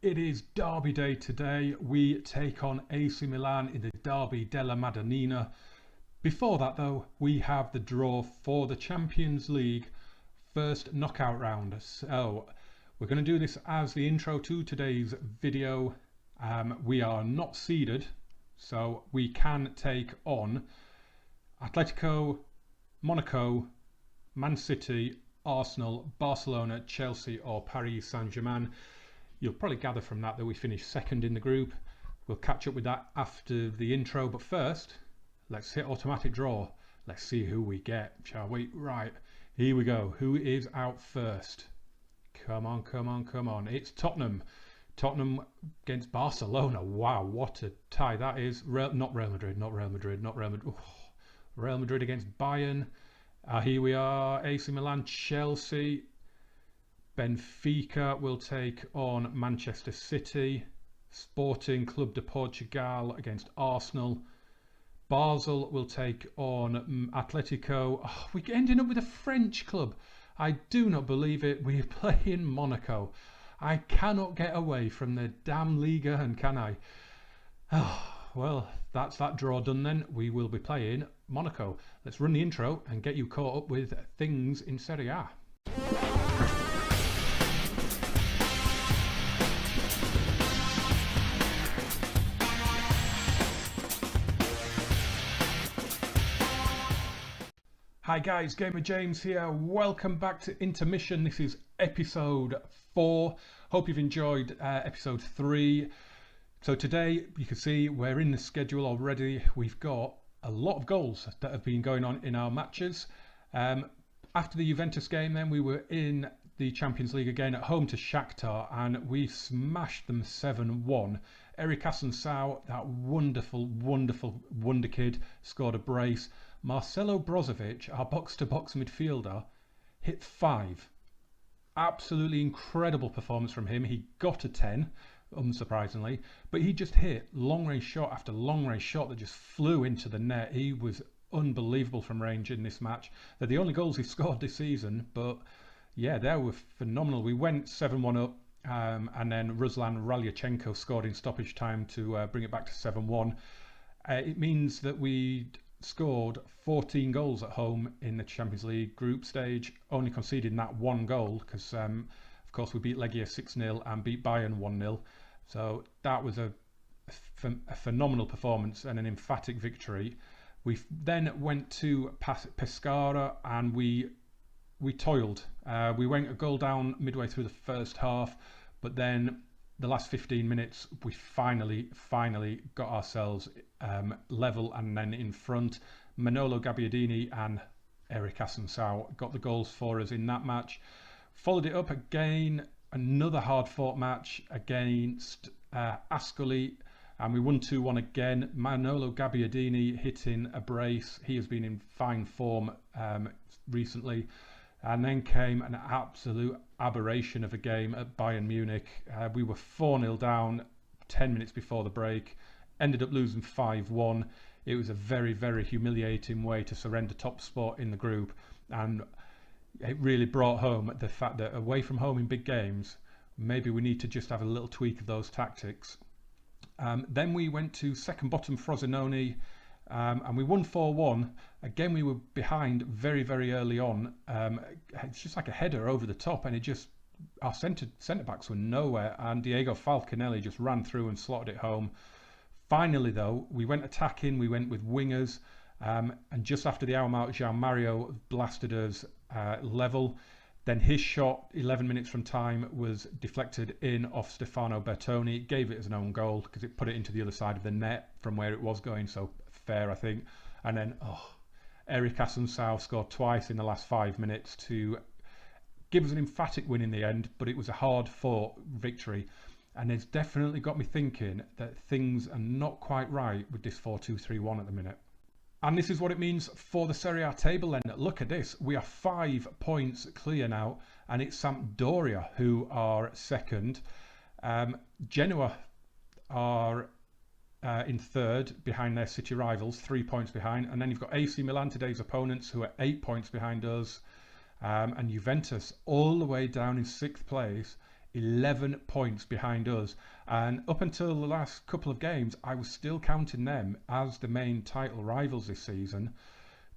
It is Derby Day today. We take on AC Milan in the Derby della Madonnina. Before that though, we have the draw for the Champions League first knockout round. So we're going to do this as the intro to today's video. We are not seeded, so we can take on Atletico, Monaco, Man City, Arsenal, Barcelona, Chelsea or Paris Saint-Germain. You'll probably gather from that we finished second in the group. We'll catch up with that after the intro, but first let's hit automatic draw. Let's see who we get, shall we? Right, here we go. Who is out first? Come on, come on, come on. It's Tottenham. Tottenham against Barcelona. Wow, what a tie that is. Not Real Madrid, not Real Madrid, not Real Madrid. Real Madrid against Bayern. Here we are. AC Milan, Chelsea. Benfica will take on Manchester City. Sporting Club de Portugal against Arsenal. Basel will take on Atletico. Oh, we're ending up with a French club. I do not believe it. We're playing Monaco. I cannot get away from the damn Liga, and can I? Oh, well, that's that draw done then. We will be playing Monaco. Let's run the intro and get you caught up with things in Serie A. Hi guys, Gamer James here. Welcome back to Intermission. This is episode 4. Hope you've enjoyed episode 3. So today you can see we're in the schedule already. We've got a lot of goals that have been going on in our matches. After the Juventus game then we were in the Champions League again at home to Shakhtar and we smashed them 7-1. Eric Asensao, that wonderful wonder kid, scored a brace. Marcelo Brozovic, our box-to-box midfielder, hit 5. Absolutely incredible performance from him. He got a 10, unsurprisingly, but he just hit long-range shot after long-range shot that just flew into the net. He was unbelievable from range in this match. They're the only goals he scored this season, but yeah, they were phenomenal. We went 7-1 up, and then Ruslan Ralyachenko scored in stoppage time to bring it back to 7-1. It means that we scored 14 goals at home in the Champions League group stage, only conceding that one goal because of course we beat Legia 6-0 and beat Bayern 1-0, so that was a phenomenal performance and an emphatic victory. We then went to Pescara and we toiled. We went a goal down midway through the first half, but then the last 15 minutes we finally got ourselves level and then in front. Manolo Gabbiadini and Eric Asensao got the goals for us in that match. Followed it up again, another hard fought match against Ascoli, and we won 2-1 again. Manolo Gabbiadini hitting a brace. He has been in fine form recently. And then came an absolute aberration of a game at Bayern Munich. We were 4-0 down 10 minutes before the break, ended up losing 5-1. It was a very humiliating way to surrender top spot in the group, and it really brought home the fact that away from home in big games, maybe we need to just have a little tweak of those tactics. Then we went to second bottom Frosinone, and we won 4-1. Again, we were behind very early on. It's just like a header over the top, and it just, our centre backs were nowhere, and Diego Falconelli just ran through and slotted it home. Finally though, we went attacking, we went with wingers, and just after the hour mark, Jean Mario blasted us level. Then his shot 11 minutes from time was deflected in off Stefano Bertoni. Gave it as an own goal because it put it into the other side of the net from where it was going, so fair I think. And then Eric Asensao scored twice in the last 5 minutes to give us an emphatic win in the end, but it was a hard fought victory, and it's definitely got me thinking that things are not quite right with this 4-2-3-1 at the minute. And this is what it means for the Serie A table then. Look at this, we are 5 points clear now, and it's Sampdoria who are second. Genoa are in third behind their city rivals, 3 points behind, and then you've got AC Milan, today's opponents, who are 8 points behind us, and Juventus all the way down in 6th place 11 points behind us. And up until the last couple of games, I was still counting them as the main title rivals this season.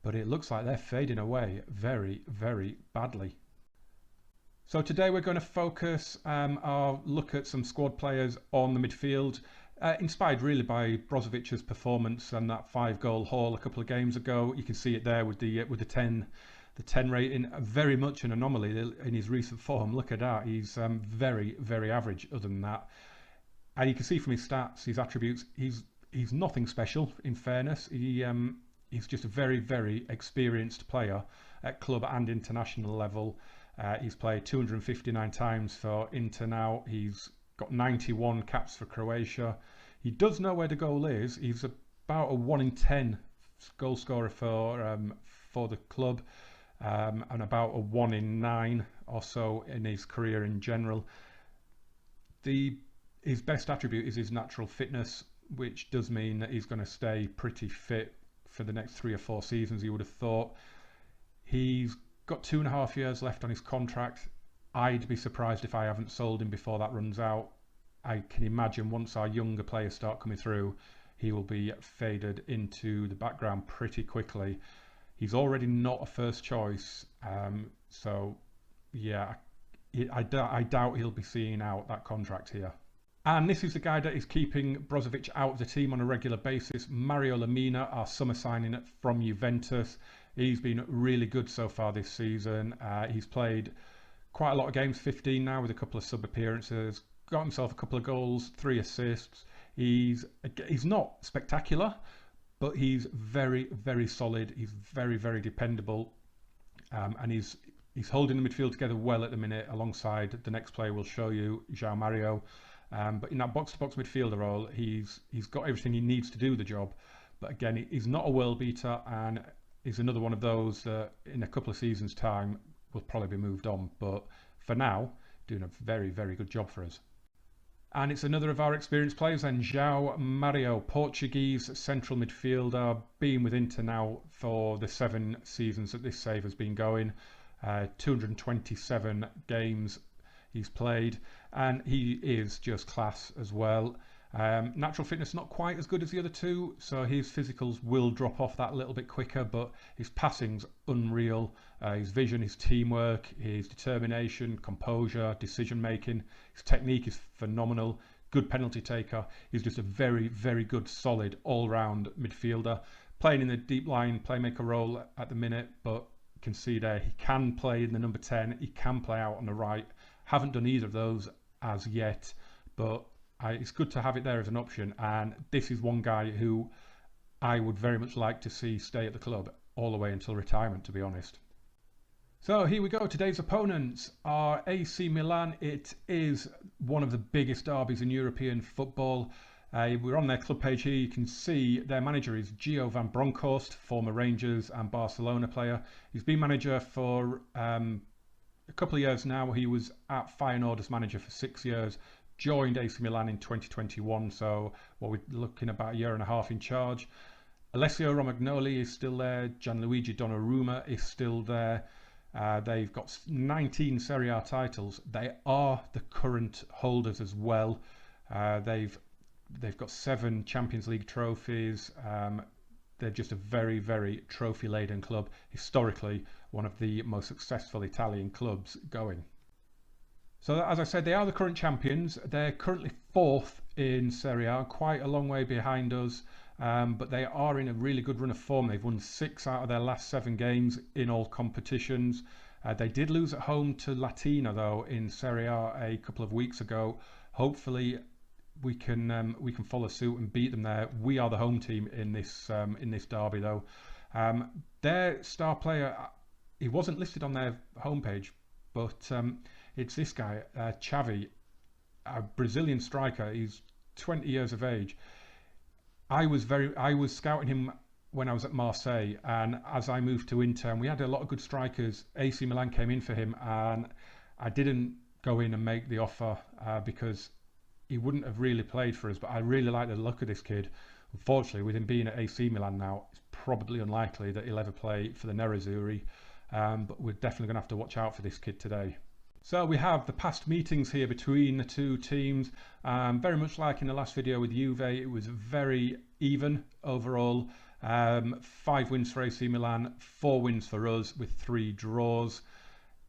But it looks like they're fading away very, very badly. So today we're going to focus our look at some squad players on the midfield, inspired really by Brozovic's performance and that 5-goal haul a couple of games ago. You can see it there with the 10 rating, very much an anomaly in his recent form. Look at that, he's very, very average other than that. And you can see from his stats, his attributes, he's nothing special, in fairness. He's just a very, very experienced player at club and international level. He's played 259 times for Inter now. He's got 91 caps for Croatia. He does know where the goal is. He's about a 1 in 10 goal scorer for the club, and about a 1 in 9 or so in his career in general. His best attribute is his natural fitness, which does mean that he's going to stay pretty fit for the next 3 or 4 seasons, you would have thought. He's got 2.5 years left on his contract. I'd be surprised if I haven't sold him before that runs out. I can imagine once our younger players start coming through, he will be faded into the background pretty quickly. He's already not a first choice, so yeah, I doubt he'll be seeing out that contract here. And this is the guy that is keeping Brozovic out of the team on a regular basis. Mario Lemina, our summer signing from Juventus. He's been really good so far this season. He's played quite a lot of games, 15 now, with a couple of sub appearances. Got himself a couple of goals, 3 assists. He's not spectacular, but he's very, very solid. He's very, very dependable, and he's holding the midfield together well at the minute, alongside the next player we'll show you, João Mario. But in that box-to-box midfielder role, he's got everything he needs to do the job. But again, he's not a world beater, and he's another one of those that in a couple of seasons' time will probably be moved on. But for now, doing a very, very good job for us. And it's another of our experienced players then, João Mario, Portuguese central midfielder, been with Inter now for the 7 seasons that this save has been going. 227 games he's played, and he is just class as well. Natural fitness not quite as good as the other two, so his physicals will drop off that little bit quicker, but his passing's unreal. His vision, his teamwork, his determination, composure, decision making, his technique is phenomenal. Good penalty taker. He's just a very, very good, solid all-round midfielder, playing in the deep line playmaker role at the minute, but you can see there he can play in the number 10, he can play out on the right. Haven't done either of those as yet, but it's good to have it there as an option, and this is one guy who I would very much like to see stay at the club all the way until retirement, to be honest. So here we go. Today's opponents are AC Milan. It is one of the biggest derbies in European football. We're on their club page here. You can see their manager is Gio van Bronckhorst, former Rangers and Barcelona player. He's been manager for a couple of years now. He was at Feyenoord as manager for 6 years. Joined AC Milan in 2021, so we're looking about a year and a half in charge. Alessio Romagnoli is still there. Gianluigi Donnarumma is still there. They've got 19 Serie A titles. They are the current holders as well. They've got 7 Champions League trophies. They're just a very, very trophy-laden club. Historically, one of the most successful Italian clubs going. So as I said, they are the current champions. They're currently 4th in Serie A, quite a long way behind us, but they are in a really good run of form. They've won 6 out of their last 7 games in all competitions. They did lose at home to Latina though in Serie A a couple of weeks ago. Hopefully we can follow suit and beat them there. We are the home team in this derby though. Their star player, he wasn't listed on their homepage, but it's this guy, Xavi, a Brazilian striker. He's 20 years of age. I was scouting him when I was at Marseille, and as I moved to Inter, and we had a lot of good strikers. AC Milan came in for him, and I didn't go in and make the offer because he wouldn't have really played for us. But I really like the look of this kid. Unfortunately, with him being at AC Milan now, it's probably unlikely that he'll ever play for the Nerazzurri. But we're definitely going to have to watch out for this kid today. So we have the past meetings here between the two teams. Very much like in the last video with Juve, it was very even overall. 5 wins for AC Milan, 4 wins for us with 3 draws.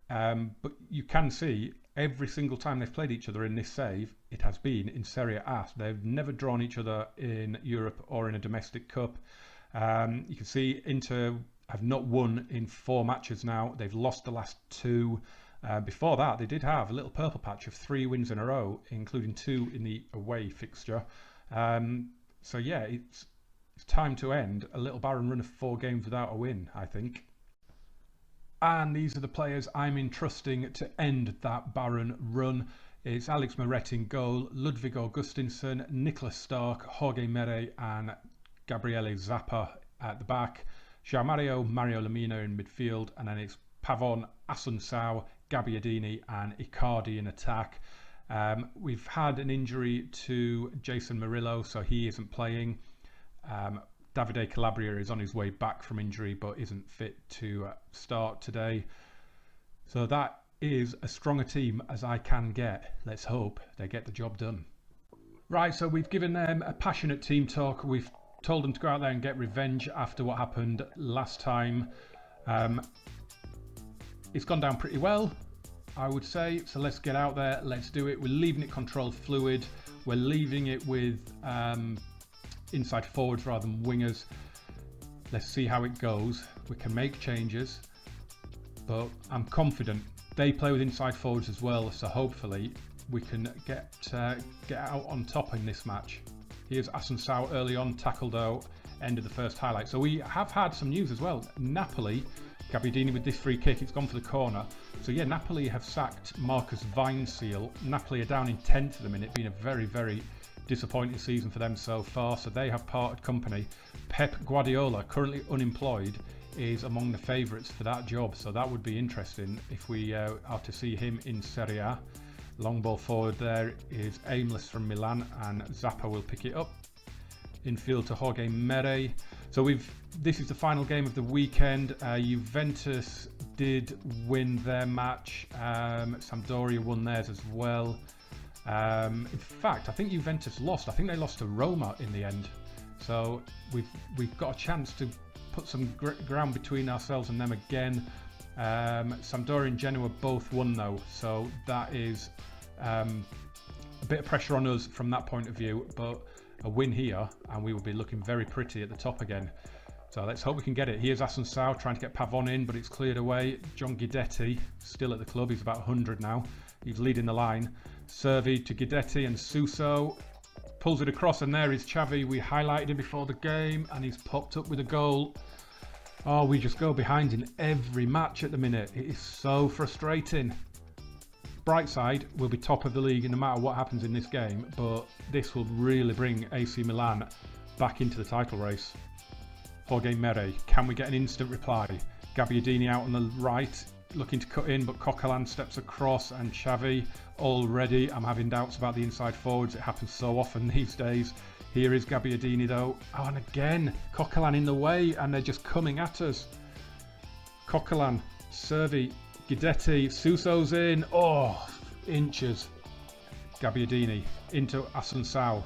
But you can see every single time they've played each other in this save, it has been in Serie A. They've never drawn each other in Europe or in a domestic cup. You can see Inter have not won in 4 matches now. They've lost the last 2. Before that, they did have a little purple patch of 3 wins in a row, including 2 in the away fixture. So yeah, it's time to end a little barren run of 4 games without a win, I think. And these are the players I'm entrusting to end that barren run. It's Alex Moretti in goal, Ludwig Augustinsson, Nicholas Stark, Jorge Mere and Gabriele Zappa at the back. Mario Lamina in midfield, and then it's Pavon, Asuncao, Gabbiadini and Icardi in attack. We've had an injury to Jason Murillo, so he isn't playing. Davide Calabria is on his way back from injury but isn't fit to start today. So that is as strong a team as I can get. Let's hope they get the job done. Right, so we've given them a passionate team talk. We've told them to go out there and get revenge after what happened last time. It's gone down pretty well, I would say. So let's get out there, let's do it. We're leaving it controlled fluid. We're leaving it with inside forwards rather than wingers. Let's see how it goes. We can make changes, but I'm confident they play with inside forwards as well, so hopefully we can get out on top in this match. Here's Asuncao early on, tackled out, end of the first highlight. So we have had some news as well. Napoli, Gabbiadini with this free kick, it's gone for the corner. So yeah, Napoli have sacked Marcus Weinzierl. Napoli are down in 10th at the minute, been a very, very disappointing season for them so far, so they have parted company. Pep Guardiola, currently unemployed, is among the favourites for that job, so that would be interesting if we are to see him in Serie A. Long ball forward there is Aimless from Milan, and Zappa will pick it up. Infield to Jorge Mere. So this is the final game of the weekend. Juventus did win their match. Sampdoria won theirs as well. In fact, I think Juventus lost. I think they lost to Roma in the end. So we've got a chance to put some ground between ourselves and them again. Sampdoria and Genoa both won though, so that is a bit of pressure on us from that point of view, but a win here and we will be looking very pretty at the top again. So let's hope we can get it. Here's Asuncao trying to get Pavon in, but it's cleared away. John Guidetti still at the club, he's about 100 now. He's leading the line. Servi to Guidetti and Suso. Pulls it across, and there is Xavi. We highlighted him before the game and he's popped up with a goal. Oh, we just go behind in every match at the minute. It is so frustrating. Bright side, we'll be top of the league no matter what happens in this game, but this will really bring AC Milan back into the title race. Jorge Mere, can we get an instant reply? Gabbiadini out on the right, looking to cut in, but Coquelin steps across, and Xavi already. I'm having doubts about the inside forwards. It happens so often these days. Here is Gabbiadini though. Oh, and again, Coquelin in the way, and they're just coming at us. Coquelin, Servi, Guidetti, Suso's in. Oh, inches. Gabbiadini into Asuncao.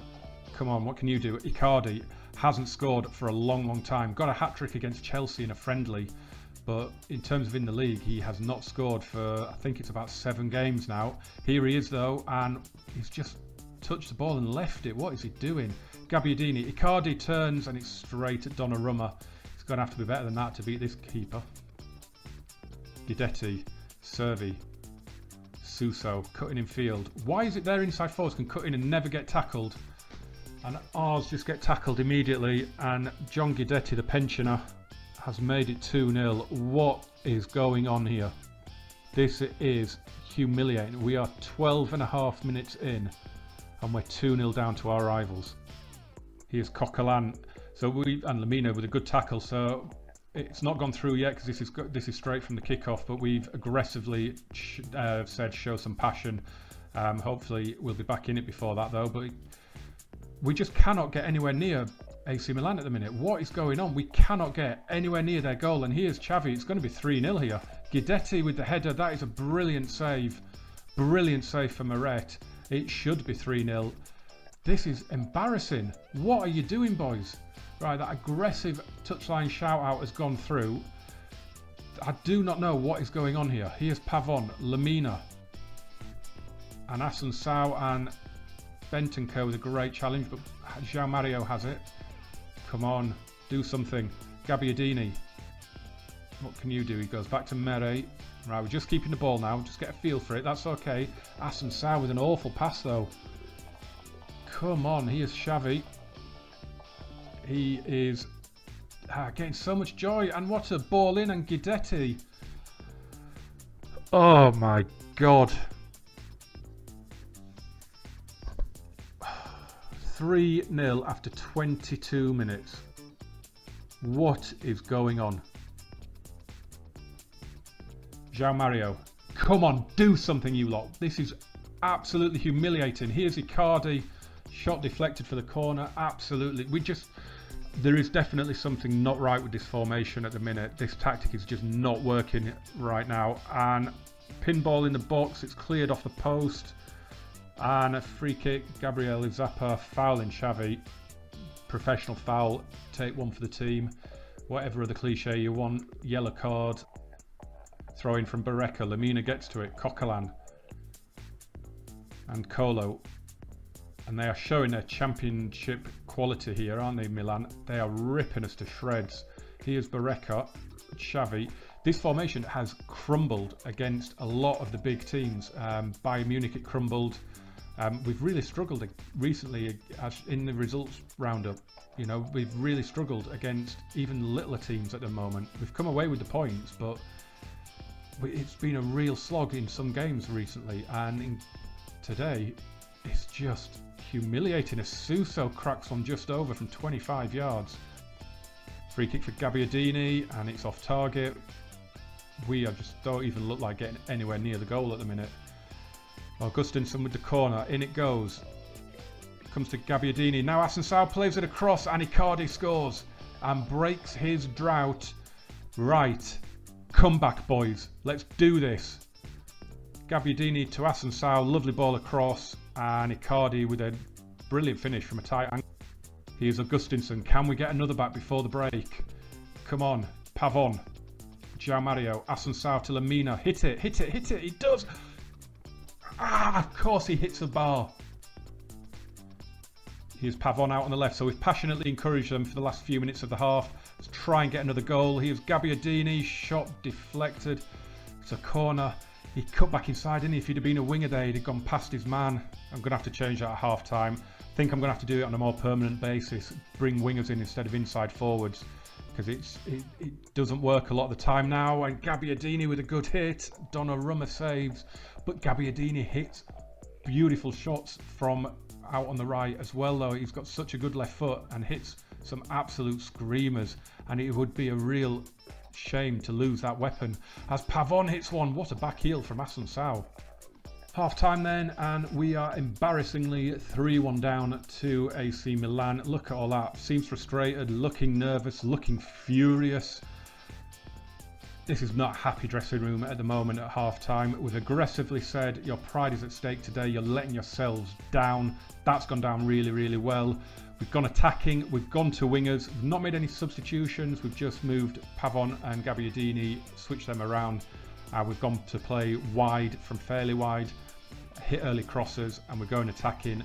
Come on, what can you do? Icardi hasn't scored for a long time. Got a hat-trick against Chelsea in a friendly, but in terms of in the league, he has not scored for, I think it's about 7 games now. Here he is though, and he's just touched the ball and left it. What is he doing? Gabbiadini, Icardi turns and it's straight at Donnarumma. It's going to have to be better than that to beat this keeper. Guidetti, Servi, Suso, cutting in field. Why is it their inside forwards can cut in and never get tackled, and ours just get tackled immediately? And John Guidetti, the pensioner, has made it 2-0. What is going on here? This is humiliating. We are 12.5 minutes in and we're 2-0 down to our rivals. Here's Coquelin. So and Lamina with a good tackle. So it's not gone through yet because this is straight from the kickoff, but we've aggressively said show some passion. Hopefully we'll be back in it before that though, but we just cannot get anywhere near AC Milan at the minute. What is going on? We cannot get anywhere near their goal. And here's Xavi. It's going to be 3-0 here. Guidetti with the header. That is a brilliant save. Brilliant save for Meret. It should be 3-0. This is embarrassing. What are you doing, boys? Right, that aggressive touchline shout-out has gone through. I do not know what is going on here. Here's Pavon, Lamina, and Assunção and Bentancur with a great challenge, but João Mario has it. Come on, do something. Gabbiadini. What can you do? He goes back to Mere. Right, we're just keeping the ball now. Just get a feel for it. That's okay. Assunção with an awful pass, though. Come on, here's Xavi. He is getting so much joy. And what a ball in, and Guidetti. Oh, my God. 3-0 after 22 minutes. What is going on? João Mario, come on, do something, you lot. This is absolutely humiliating. Here's Icardi, shot deflected for the corner. Absolutely, there is definitely something not right with this formation at the minute. This tactic is just not working right now. And pinball in the box, it's cleared off the post. And a free kick, Gabriel Zappa fouling Xavi. Professional foul, take one for the team. Whatever other cliche you want. Yellow card. Throw in from Barreca. Lamina gets to it. Coquelin. And Colo. And they are showing their championship quality here, aren't they, Milan? They are ripping us to shreds. Here's Barreca. Xavi. This formation has crumbled against a lot of the big teams. Bayern Munich, it crumbled. We've really struggled recently in the results roundup. You know, we've really struggled against even littler teams at the moment. We've come away with the points, but it's been a real slog in some games recently. And today, it's just humiliating. Suso cracks one just over from 25 yards. Free kick for Gabbiadini, and it's off target. We just don't even look like getting anywhere near the goal at the minute. Augustinson with the corner, in it goes. Comes to Gabbiadini. Now Assunção plays it across, and Icardi scores and breaks his drought. Right, come back, boys. Let's do this. Gabbiadini to Assunção, lovely ball across, and Icardi with a brilliant finish from a tight angle. Here's Augustinson. Can we get another back before the break? Come on, Pavon. João Mario, Assunção to Lamina. Hit it, hit it, hit it. He does. Ah, of course he hits the bar. Here's Pavon out on the left. So we've passionately encouraged them for the last few minutes of the half. Let's try and get another goal. Here's Gabbiadini. Shot deflected. It's a corner. He cut back inside, didn't he? If he'd have been a winger there, he'd have gone past his man. I'm going to have to change that at half time. I think I'm going to have to do it on a more permanent basis. Bring wingers in instead of inside forwards. Because it doesn't work a lot of the time now. And Gabbiadini with a good hit. Donnarumma saves. But Gabbiadini hits beautiful shots from out on the right as well, though. He's got such a good left foot and hits some absolute screamers. And it would be a real shame to lose that weapon. As Pavon hits one. What a back heel from Assunção. Half time then, and we are embarrassingly 3-1 down to AC Milan. Look at all that. Seems frustrated, looking nervous, looking furious. This is not a happy dressing room at the moment at half time. We've aggressively said your pride is at stake today. You're letting yourselves down. That's gone down really, really well. We've gone attacking. We've gone to wingers. We've not made any substitutions. We've just moved Pavon and Gabbiadini, switched them around. We've gone to play wide from fairly wide. Hit early crosses, and we're going attacking.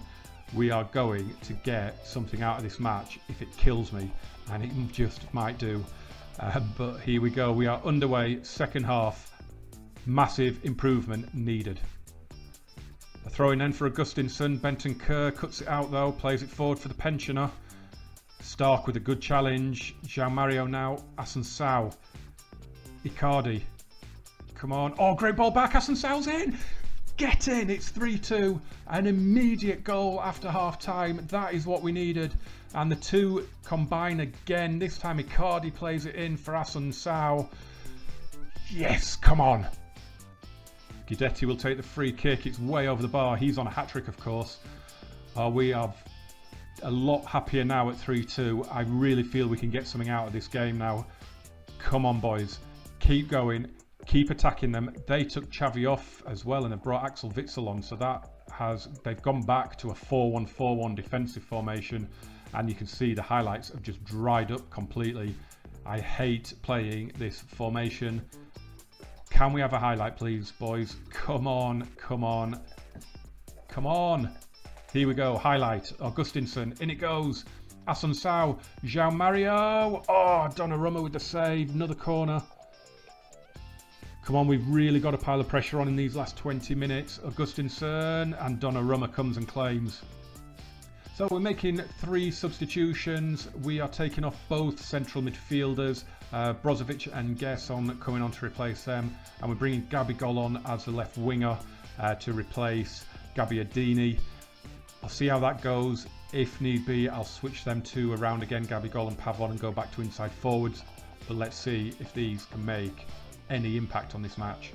We are going to get something out of this match if it kills me, and it just might do. But here we go. We are underway. Second half. Massive improvement needed. A throw in then for Augustinson. Bentancur cuts it out though. Plays it forward for the pensioner. Stark with a good challenge. João Mario now. Assunção. Icardi. Come on. Oh, great ball back. Assunção's in. Get in. It's 3-2. An immediate goal after half time. That is what we needed. And the two combine again. This time Icardi plays it in for Assunção. Yes, come on. Guidetti will take the free kick. It's way over the bar. He's on a hat-trick, of course. We have a lot happier now at 3-2. I really feel we can get something out of this game now. Come on, boys. Keep going. Keep attacking them. They took Xavi off as well and have brought Axel Witsel on. So they've gone back to a 4-1-4-1 defensive formation. And you can see the highlights have just dried up completely. I hate playing this formation. Can we have a highlight, please, boys? Come on, come on, come on. Here we go, highlight. Augustinsson, in it goes. Assunção, João Mario. Oh, Donnarumma with the save, another corner. Come on, we've really got a pile of pressure on in these last 20 minutes. Augustinsson, and Donnarumma comes and claims. So we're making 3 substitutions. We are taking off both central midfielders, Brozovic and Gerson coming on to replace them. And we're bringing Gabigol on as the left winger to replace Gabbiadini. I'll see how that goes. If need be, I'll switch them two around again, Gabigol and Pavon, and go back to inside forwards. But let's see if these can make any impact on this match.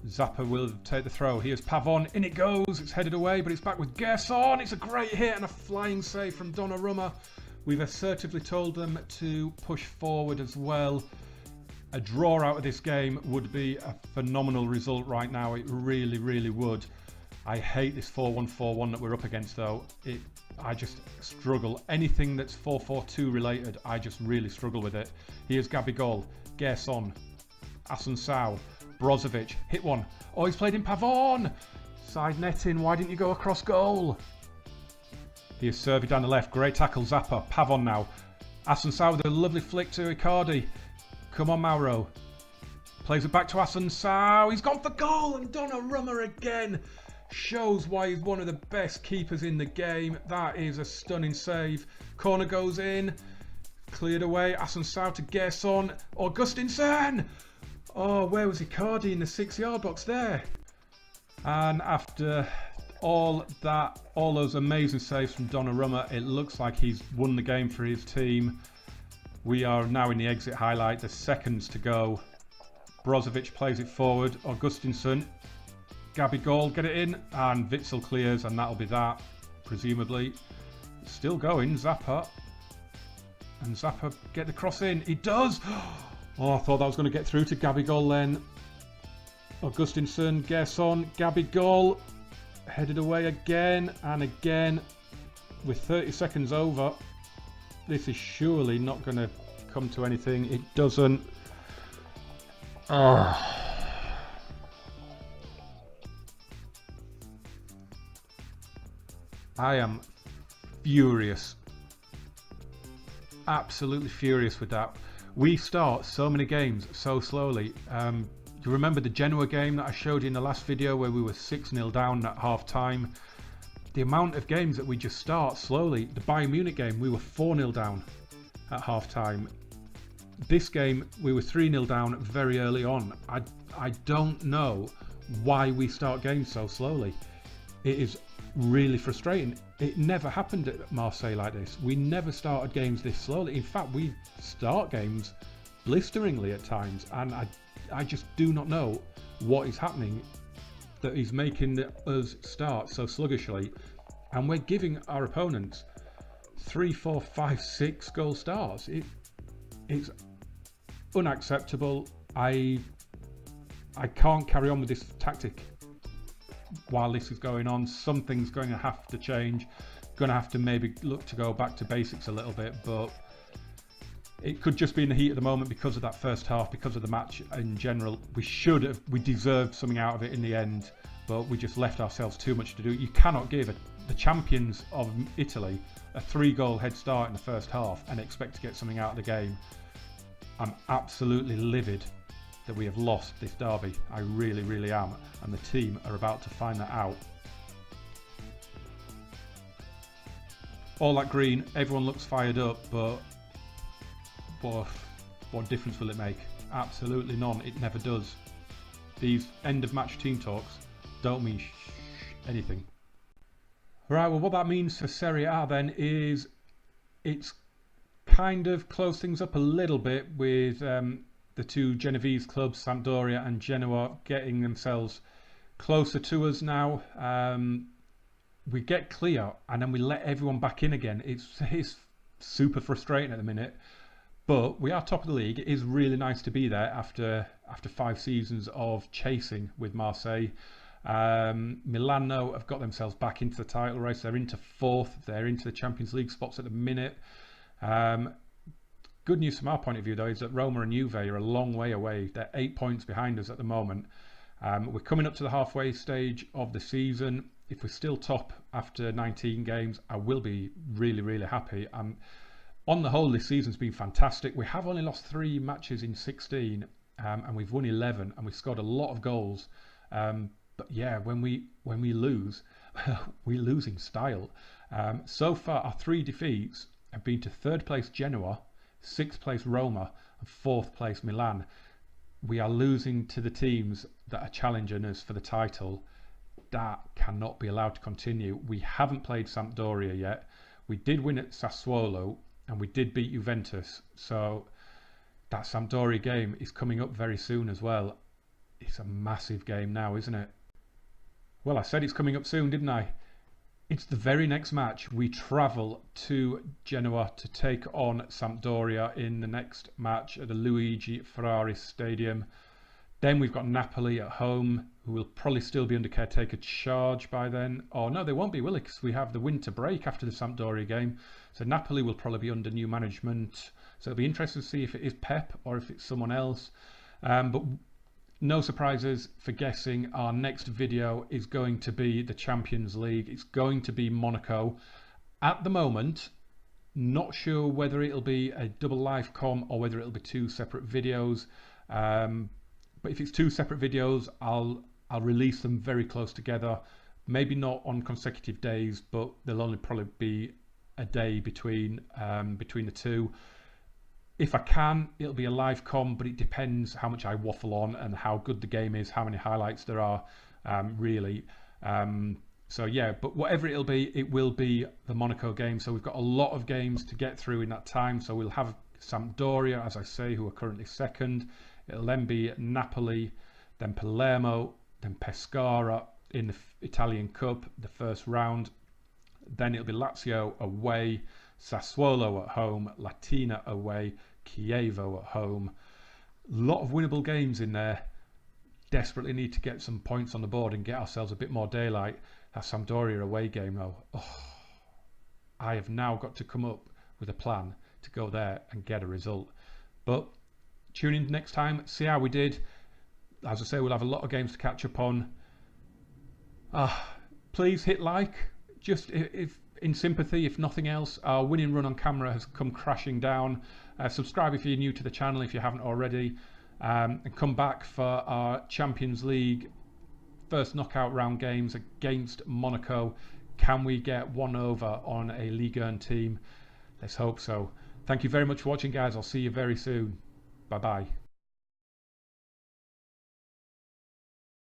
Zappa will take the throw. Here's Pavon. In it goes. It's headed away, but it's back with Gerson. It's a great hit and a flying save from Donnarumma. We've assertively told them to push forward as well. A draw out of this game would be a phenomenal result right now. It really, really would. I hate this 4-1-4-1 that we're up against though. I just struggle. Anything that's 4-4-2 related, I just really struggle with it. Here's Gabigol, Gerson, Assunção, Brozovic, hit one. Oh, he's played in Pavon. Side netting, why didn't you go across goal? Here's Servi down the left, great tackle, Zappa, Pavon now. Assunção with a lovely flick to Icardi. Come on, Mauro. Plays it back to Assunção. He's gone for goal, and Donnarumma again. Shows why he's one of the best keepers in the game. That is a stunning save. Corner goes in. Cleared away. Assunção to Gerson. Augustinsson. Oh, where was Icardi in the 6-yard box there? And after all those amazing saves from Donnarumma, it looks like he's won the game for his team. We are now in the exit highlight. There's seconds to go. Brozovic plays it forward. Augustinsson. Gabigol, get it in, and Witsel clears, and that'll be that, presumably. Still going, Zappa. And Zappa get the cross in. He does! Oh, I thought that was going to get through to Gabigol then. Augustinsson, Gerson, Gabigol. Headed away again and again. With 30 seconds over. This is surely not going to come to anything. It doesn't. Oh. I am furious. Absolutely furious with that. We start so many games so slowly. Do you remember the Genoa game that I showed you in the last video where we were 6-0 down at half time? The amount of games that we just start slowly. The Bayern Munich game, we were 4-0 down at half time. This game, we were 3-0 down very early on. I don't know why we start games so slowly. It is really frustrating. It never happened at Marseille like this. We never started games this slowly. In fact, we start games blisteringly at times, and I just do not know what is happening that is making us start so sluggishly, and we're giving our opponents 3, 4, 5, 6 goal starts. It's unacceptable. I can't carry on with this tactic while this is going on. Something's going to have to change. Going to have to maybe look to go back to basics a little bit, but it could just be in the heat of the moment because of that first half, because of the match in general. We deserved something out of it in the end, but we just left ourselves too much to do. You cannot give the champions of Italy a 3-goal head start in the first half and expect to get something out of the game. I'm absolutely livid that we have lost this derby. I really, really am, and the team are about to find that out. All that green, everyone looks fired up, but what difference will it make? Absolutely none. It never does. These end of match team talks don't mean anything. Right, well, what that means for Serie A then is it's kind of closed things up a little bit with the two Genovese clubs, Sampdoria and Genoa, getting themselves closer to us now. we get clear and then we let everyone back in again. It's super frustrating at the minute. But we are top of the league. It is really nice to be there after 5 seasons of chasing with Marseille. Milan though have got themselves back into the title race. They're into 4th. They're into the Champions League spots at the minute. Good news from our point of view though is that Roma and Juve are a long way away. They're 8 points behind us at the moment. We're coming up to the halfway stage of the season. If we're still top after 19 games, I will be really, really happy. On the whole, this season's been fantastic. We have only lost 3 matches in 16, and we've won 11, and we've scored a lot of goals. But yeah, when we lose, we lose in style. So far, our 3 defeats have been to 3rd place Genoa, 6th place Roma, and 4th place Milan. We are losing to the teams that are challenging us for the title. That cannot be allowed to continue. We haven't played Sampdoria yet. We did win at Sassuolo, and we did beat Juventus, so that Sampdoria game is coming up very soon as well. It's a massive game now, isn't it? Well, I said it's coming up soon, didn't I? It's the very next match. We travel to Genoa to take on Sampdoria in the next match at the Luigi Ferrari Stadium. Then we've got Napoli at home, who will probably still be under caretaker charge by then. Oh no, they won't be, will they? Because we have the winter break after the Sampdoria game. So Napoli will probably be under new management. So it'll be interesting to see if it is Pep or if it's someone else. But no surprises for guessing. Our next video is going to be the Champions League. It's going to be Monaco. At the moment, not sure whether it'll be a double live com or whether it'll be 2 separate videos. But if it's 2 separate videos, I'll release them very close together. Maybe not on consecutive days, but there'll only probably be a day between the 2. If I can, it'll be a live com, but it depends how much I waffle on and how good the game is, how many highlights there are, really. So yeah, but whatever it'll be, it will be the Monaco game. So we've got a lot of games to get through in that time. So we'll have Sampdoria, as I say, who are currently 2nd. It'll then be Napoli, then Palermo, then Pescara in the Italian Cup, the first round. Then it'll be Lazio away, Sassuolo at home, Latina away, Chievo at home. A lot of winnable games in there. Desperately need to get some points on the board and get ourselves a bit more daylight. That Sampdoria away game though, I have now got to come up with a plan to go there and get a result. But tune in next time, see how we did. As I say, we'll have a lot of games to catch up on. Please hit like, just if in sympathy, if nothing else. Our winning run on camera has come crashing down. Subscribe if you're new to the channel, if you haven't already, and come back for our Champions League first knockout round games against Monaco. Can we get one over on a Ligue 1 team? Let's hope so. Thank you very much for watching, guys. I'll see you very soon. Bye bye.